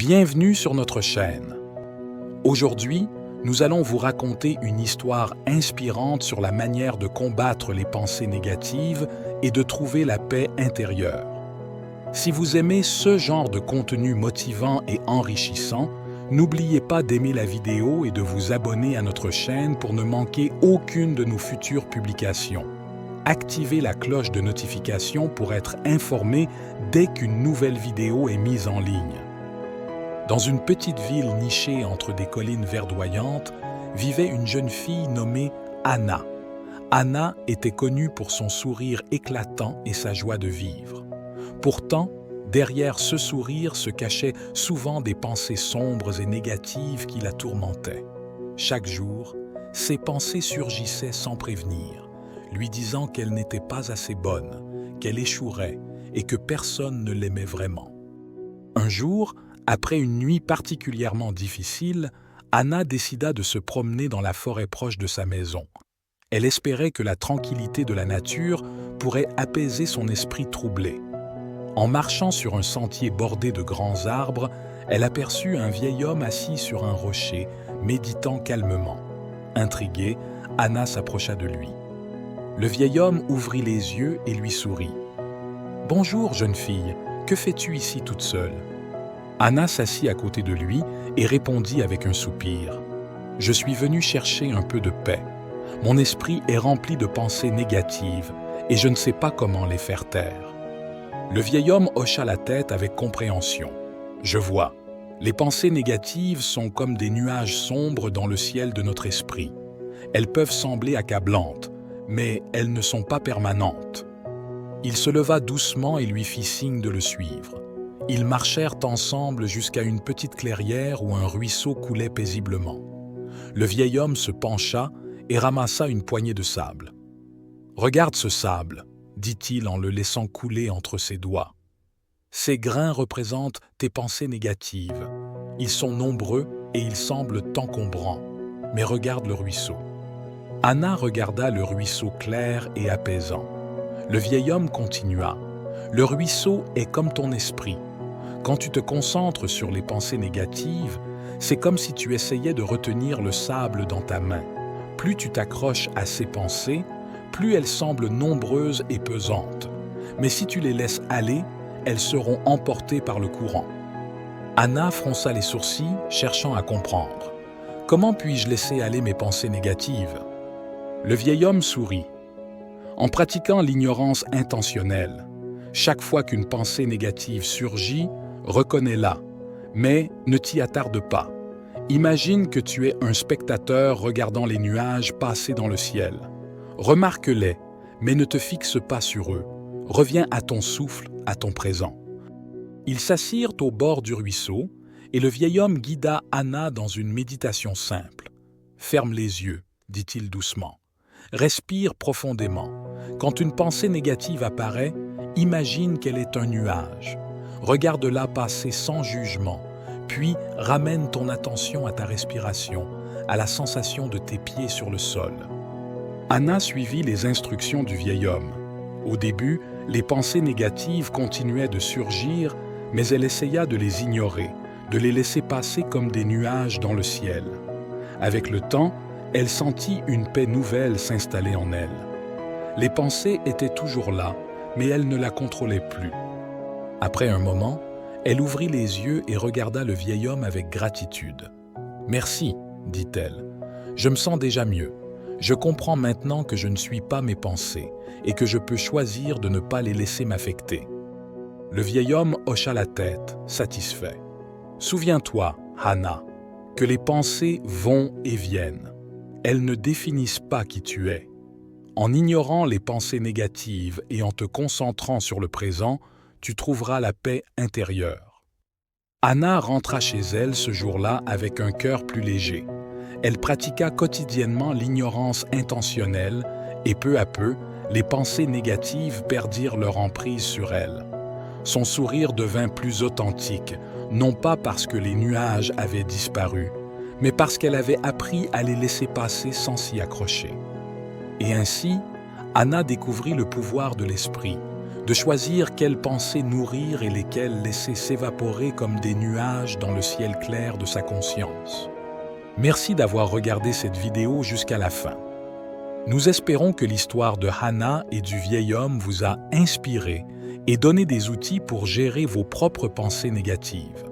Bienvenue sur notre chaîne. Aujourd'hui, nous allons vous raconter une histoire inspirante sur la manière de combattre les pensées négatives et de trouver la paix intérieure. Si vous aimez ce genre de contenu motivant et enrichissant, n'oubliez pas d'aimer la vidéo et de vous abonner à notre chaîne pour ne manquer aucune de nos futures publications. Activez la cloche de notification pour être informé dès qu'une nouvelle vidéo est mise en ligne. Dans une petite ville nichée entre des collines verdoyantes, vivait une jeune fille nommée Anna. Anna était connue pour son sourire éclatant et sa joie de vivre. Pourtant, derrière ce sourire se cachaient souvent des pensées sombres et négatives qui la tourmentaient. Chaque jour, ces pensées surgissaient sans prévenir, lui disant qu'elle n'était pas assez bonne, qu'elle échouerait et que personne ne l'aimait vraiment. Un jour, après une nuit particulièrement difficile, Anna décida de se promener dans la forêt proche de sa maison. Elle espérait que la tranquillité de la nature pourrait apaiser son esprit troublé. En marchant sur un sentier bordé de grands arbres, elle aperçut un vieil homme assis sur un rocher, méditant calmement. Intriguée, Anna s'approcha de lui. Le vieil homme ouvrit les yeux et lui sourit. « Bonjour, jeune fille, que fais-tu ici toute seule ?» Anna s'assit à côté de lui et répondit avec un soupir. « Je suis venue chercher un peu de paix. Mon esprit est rempli de pensées négatives et je ne sais pas comment les faire taire. » Le vieil homme hocha la tête avec compréhension. « Je vois. Les pensées négatives sont comme des nuages sombres dans le ciel de notre esprit. Elles peuvent sembler accablantes, mais elles ne sont pas permanentes. » Il se leva doucement et lui fit signe de le suivre. Ils marchèrent ensemble jusqu'à une petite clairière où un ruisseau coulait paisiblement. Le vieil homme se pencha et ramassa une poignée de sable. « Regarde ce sable, » dit-il en le laissant couler entre ses doigts. « Ces grains représentent tes pensées négatives. Ils sont nombreux et ils semblent t'encombrants. Mais regarde le ruisseau. » Anna regarda le ruisseau clair et apaisant. Le vieil homme continua. « Le ruisseau est comme ton esprit. Quand tu te concentres sur les pensées négatives, c'est comme si tu essayais de retenir le sable dans ta main. Plus tu t'accroches à ces pensées, plus elles semblent nombreuses et pesantes. Mais si tu les laisses aller, elles seront emportées par le courant. » Anna fronça les sourcils, cherchant à comprendre. « Comment puis-je laisser aller mes pensées négatives ?» Le vieil homme sourit. « En pratiquant l'ignorance intentionnelle, chaque fois qu'une pensée négative surgit, reconnais-la, mais ne t'y attarde pas. Imagine que tu es un spectateur regardant les nuages passer dans le ciel. Remarque-les, mais ne te fixe pas sur eux. Reviens à ton souffle, à ton présent. » Ils s'assirent au bord du ruisseau et le vieil homme guida Anna dans une méditation simple. « Ferme les yeux, » dit-il doucement. « Respire profondément. Quand une pensée négative apparaît, imagine qu'elle est un nuage. Regarde-la passer sans jugement, puis ramène ton attention à ta respiration, à la sensation de tes pieds sur le sol. » Anna suivit les instructions du vieil homme. Au début, les pensées négatives continuaient de surgir, mais elle essaya de les ignorer, de les laisser passer comme des nuages dans le ciel. Avec le temps, elle sentit une paix nouvelle s'installer en elle. Les pensées étaient toujours là, mais elle ne la contrôlait plus. Après un moment, elle ouvrit les yeux et regarda le vieil homme avec gratitude. « Merci, » dit-elle. « Je me sens déjà mieux. Je comprends maintenant que je ne suis pas mes pensées et que je peux choisir de ne pas les laisser m'affecter. » Le vieil homme hocha la tête, satisfait. « Souviens-toi, Anna, que les pensées vont et viennent. Elles ne définissent pas qui tu es. En ignorant les pensées négatives et en te concentrant sur le présent, tu trouveras la paix intérieure. » Anna rentra chez elle ce jour-là avec un cœur plus léger. Elle pratiqua quotidiennement l'ignorance intentionnelle et peu à peu, les pensées négatives perdirent leur emprise sur elle. Son sourire devint plus authentique, non pas parce que les nuages avaient disparu, mais parce qu'elle avait appris à les laisser passer sans s'y accrocher. Et ainsi, Anna découvrit le pouvoir de l'esprit, de choisir quelles pensées nourrir et lesquelles laisser s'évaporer comme des nuages dans le ciel clair de sa conscience. Merci d'avoir regardé cette vidéo jusqu'à la fin. Nous espérons que l'histoire de Hannah et du vieil homme vous a inspiré et donné des outils pour gérer vos propres pensées négatives.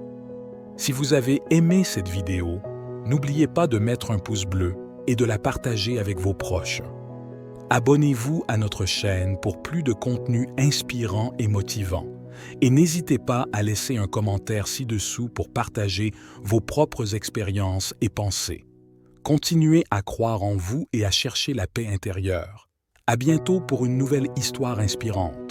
Si vous avez aimé cette vidéo, n'oubliez pas de mettre un pouce bleu et de la partager avec vos proches. Abonnez-vous à notre chaîne pour plus de contenu inspirant et motivant. Et n'hésitez pas à laisser un commentaire ci-dessous pour partager vos propres expériences et pensées. Continuez à croire en vous et à chercher la paix intérieure. À bientôt pour une nouvelle histoire inspirante.